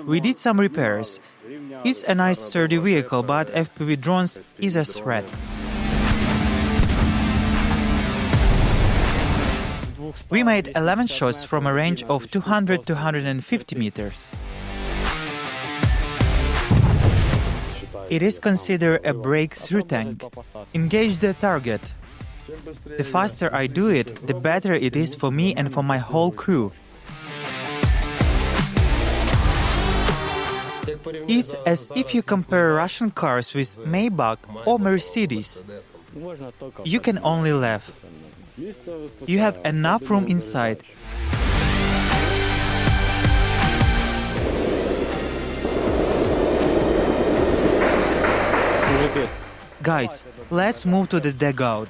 We did some repairs. It's a nice sturdy vehicle, but FPV drones is a threat. We made 11 shots from a range of 200-250 meters. It is considered a breakthrough tank. Engage the target. The faster I do it, the better it is for me and for my whole crew. It's as if you compare Russian cars with Maybach or Mercedes. You can only laugh. You have enough room inside. Guys, let's move to the dugout.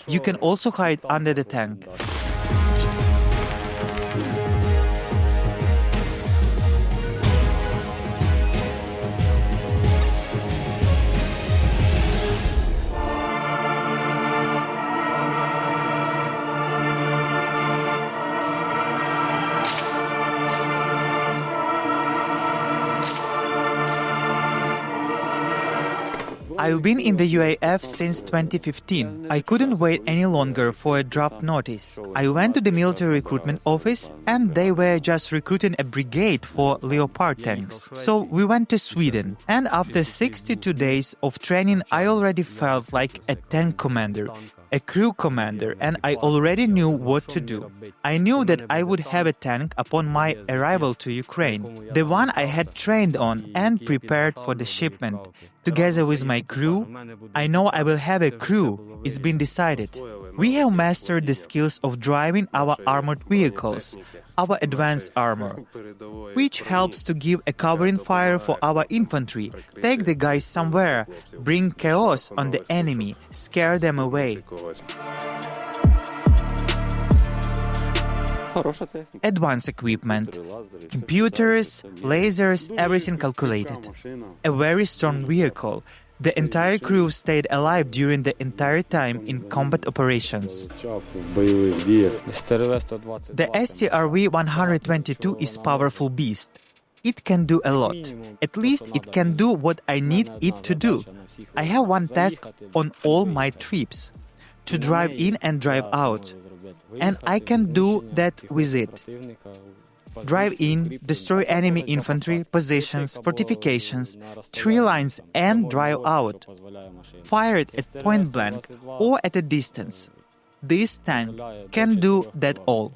You can also hide under the tank. I've been in the UAF since 2015. I couldn't wait any longer for a draft notice. I went to the military recruitment office and they were just recruiting a brigade for Leopard tanks. So we went to Sweden, and after 62 days of training I already felt like a tank commander, a crew commander, and I already knew what to do. I knew that I would have a tank upon my arrival to Ukraine, the one I had trained on and prepared for the shipment. Together with my crew, I know I will have a crew. It's been decided. We have mastered the skills of driving our armored vehicles, our advanced armor, which helps to give a covering fire for our infantry, take the guys somewhere, bring chaos on the enemy, scare them away. Advanced equipment, computers, lasers, everything calculated. A very strong vehicle. The entire crew stayed alive during the entire time in combat operations. The STRV-122 is a powerful beast. It can do a lot. At least it can do what I need it to do. I have one task on all my trips: to drive in and drive out. And I can do that with it. Drive in, destroy enemy infantry, positions, fortifications, tree lines, and drive out. Fire it at point blank or at a distance. This tank can do that all.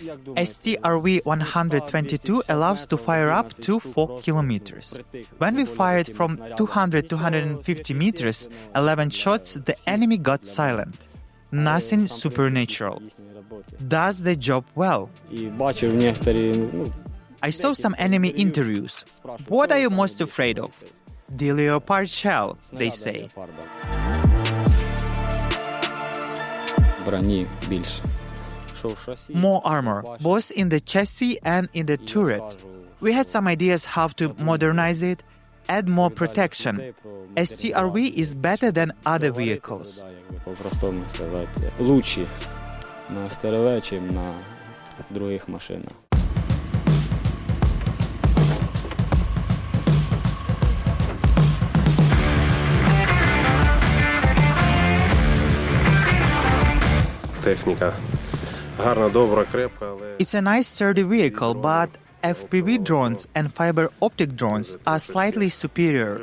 STRV-122 allows to fire up to 4 kilometers. When we fired from 200-250 meters, 11 shots, the enemy got silent. Nothing supernatural. Does the job well. I saw some enemy interviews. What are you most afraid of? The Leopard shell, they say. More armor, both in the chassis and in the turret. We had some ideas how to modernize it, add more protection. STRV is better than other vehicles. It's a nice sturdy vehicle, but FPV drones and fiber optic drones are slightly superior.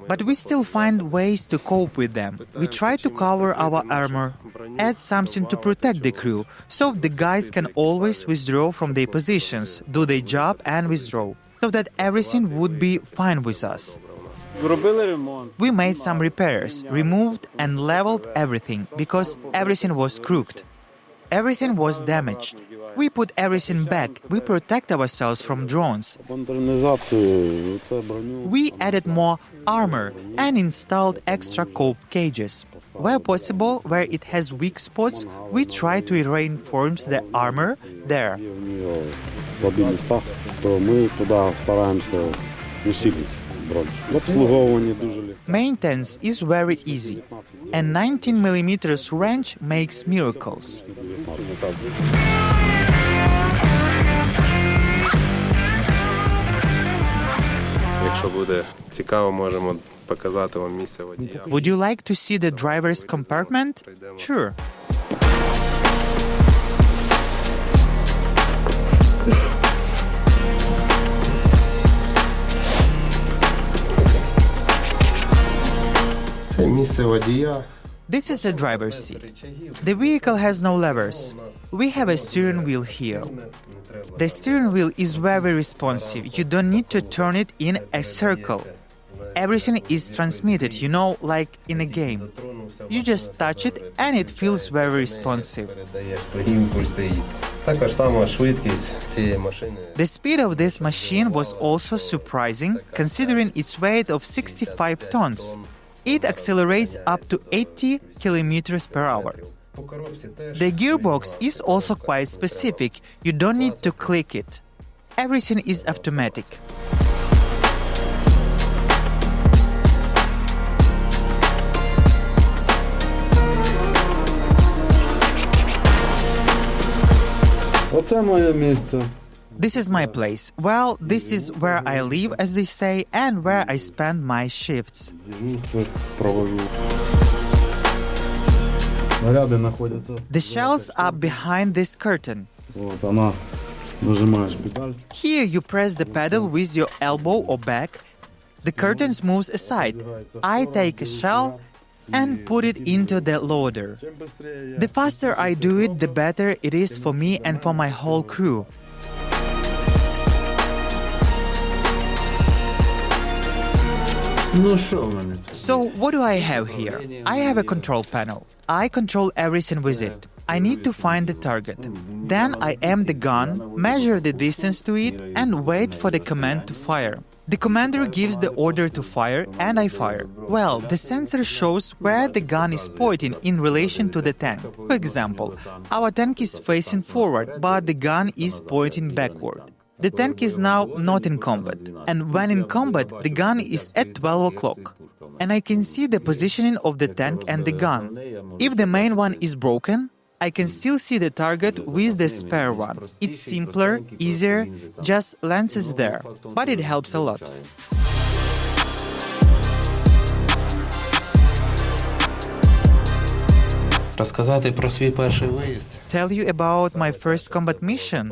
But we still find ways to cope with them. We try to cover our armor, add something to protect the crew, so the guys can always withdraw from their positions, do their job and withdraw, so that everything would be fine with us. We made some repairs, removed and leveled everything, because everything was crooked. Everything was damaged. We put everything back. We protect ourselves from drones. We added more armor and installed extra cope cages. Where possible, where it has weak spots, we try to reinforce the armor there. Maintenance is very easy, and 19mm wrench makes miracles. Would you like to see the driver's compartment? Sure. This is a driver's seat. The vehicle has no levers. We have a steering wheel here. The steering wheel is very responsive. You don't need to turn it in a circle. Everything is transmitted, like in a game. You just touch it and it feels very responsive. The speed of this machine was also surprising, considering its weight of 65 tons. It accelerates up to 80 kilometers per hour. The gearbox is also quite specific. You don't need to click it. Everything is automatic. This is my place. Well, this is where I live, as they say, and where I spend my shifts. The shells are behind this curtain. Here you press the pedal with your elbow or back. The curtain moves aside. I take a shell and put it into the loader. The faster I do it, the better it is for me and for my whole crew. So what do I have here? I have a control panel. I control everything with it. I need to find the target. Then I aim the gun, measure the distance to it, and wait for the command to fire. The commander gives the order to fire, and I fire. Well, the sensor shows where the gun is pointing in relation to the tank. For example, our tank is facing forward, but the gun is pointing backward. The tank is now not in combat, and when in combat, the gun is at 12 o'clock. And I can see the positioning of the tank and the gun. If the main one is broken, I can still see the target with the spare one. It's simpler, easier, just lenses there, but it helps a lot. Tell you about my first combat mission.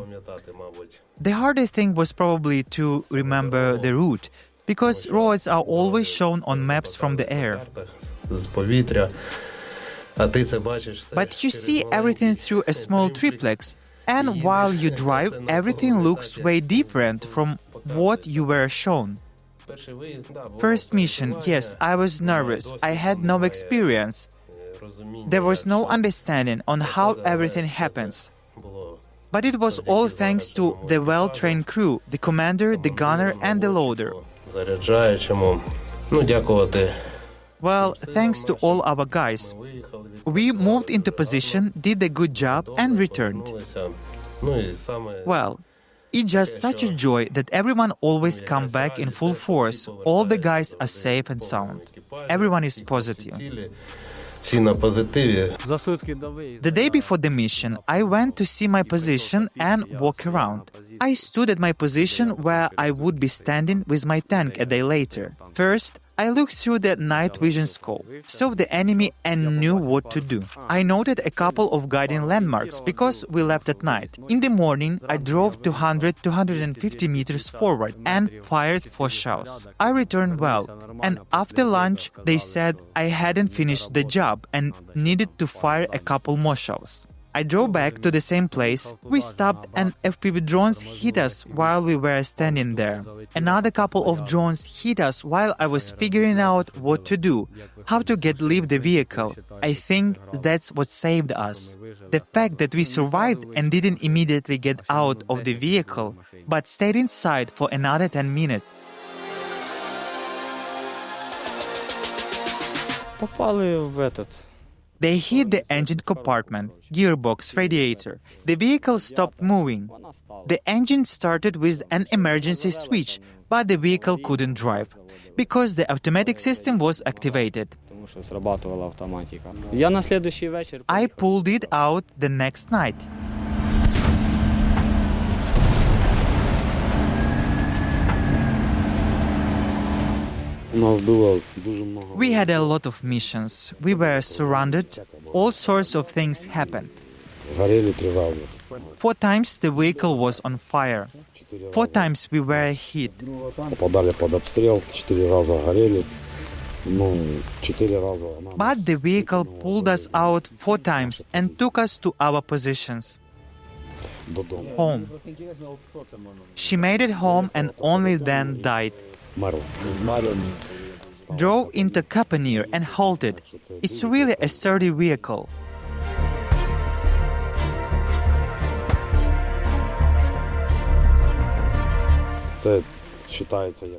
The hardest thing was probably to remember the route, because roads are always shown on maps from the air. But you see everything through a small triplex, and while you drive, everything looks way different from what you were shown. First mission, yes, I was nervous. I had no experience. There was no understanding on how everything happens. But it was all thanks to the well-trained crew, the commander, the gunner, and the loader. Well, thanks to all our guys. We moved into position, did a good job, and returned. Well, it's just such a joy that everyone always comes back in full force. All the guys are safe and sound. Everyone is positive. The day before the mission, I went to see my position and walk around. I stood at my position where I would be standing with my tank a day later. First, I looked through the night vision scope, saw the enemy and knew what to do. I noted a couple of guiding landmarks because we left at night. In the morning, I drove 200-250 meters forward and fired 4 shells. I returned well, and after lunch, they said I hadn't finished the job and needed to fire a couple more shells. I drove back to the same place. We stopped and FPV drones hit us while we were standing there. Another couple of drones hit us while I was figuring out what to do, how to leave the vehicle. I think that's what saved us. The fact that we survived and didn't immediately get out of the vehicle, but stayed inside for another 10 minutes. They hit the engine compartment, gearbox, radiator. The vehicle stopped moving. The engine started with an emergency switch, but the vehicle couldn't drive. because the automatic system was activated. I pulled it out the next night. We had a lot of missions. We were surrounded. All sorts of things happened. 4 times the vehicle was on fire. 4 times we were hit. But the vehicle pulled us out 4 times and took us to our positions. Home. She made it home and only then died. Drove into Kapanir and halted. It's really a sturdy vehicle.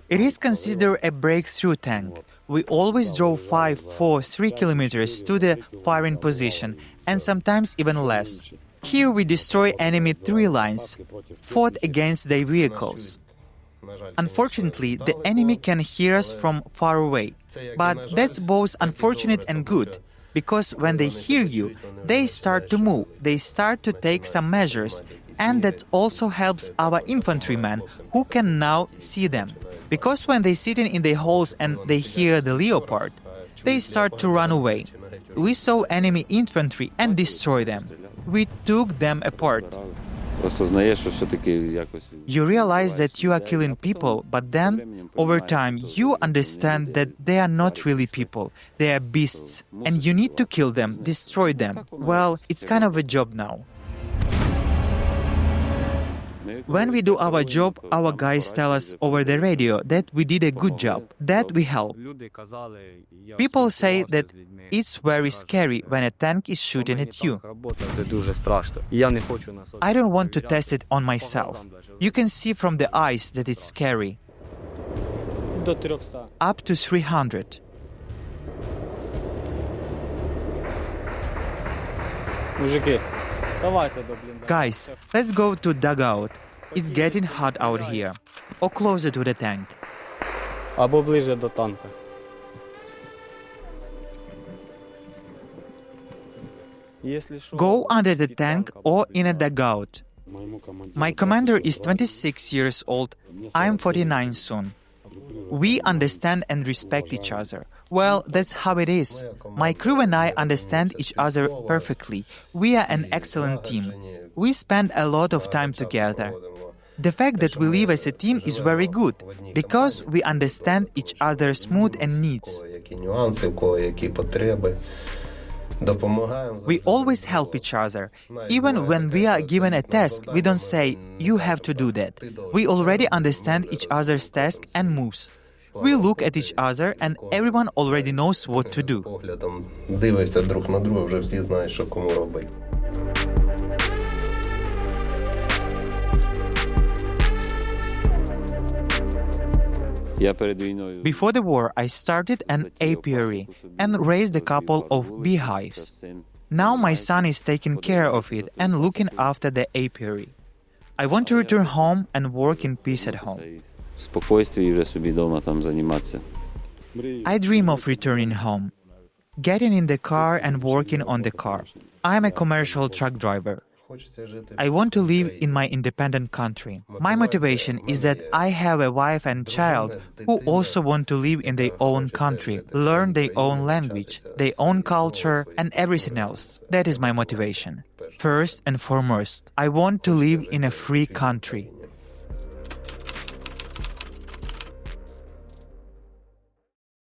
It is considered a breakthrough tank. We always drove 5, 4, 3 kilometers to the firing position, and sometimes even less. Here we destroy enemy 3 lines, fought against their vehicles. Unfortunately, the enemy can hear us from far away. But that's both unfortunate and good, because when they hear you, they start to move, they start to take some measures, and that also helps our infantrymen, who can now see them. Because when they sit in their holes and they hear the Leopard, they start to run away. We saw enemy infantry and destroyed them. We took them apart. You realize that you are killing people, but then, over time, you understand that they are not really people. They are beasts, and you need to kill them, destroy them. Well, it's kind of a job now. When we do our job, our guys tell us over the radio that we did a good job, that we help. People say that it's very scary when a tank is shooting at you. I don't want to test it on myself. You can see from the eyes that it's scary. Up to 300. Guys, let's go to dugout. It's getting hot out here. Or closer to the tank. Або ближе до танка. Go under the tank or in a dugout. My commander is 26 years old. I'm 49 soon. We understand and respect each other. Well, that's how it is. My crew and I understand each other perfectly. We are an excellent team. We spend a lot of time together. The fact that we live as a team is very good, because we understand each other's mood and needs. We always help each other. Even when we are given a task, we don't say, "You have to do that." We already understand each other's task and moves. We look at each other and everyone already knows what to do. Before the war, I started an apiary and raised a couple of beehives. Now my son is taking care of it and looking after the apiary. I want to return home and work in peace at home. I dream of returning home, getting in the car and working on the car. I'm a commercial truck driver. I want to live in my independent country. My motivation is that I have a wife and child who also want to live in their own country, learn their own language, their own culture, and everything else. That is my motivation. First and foremost, I want to live in a free country.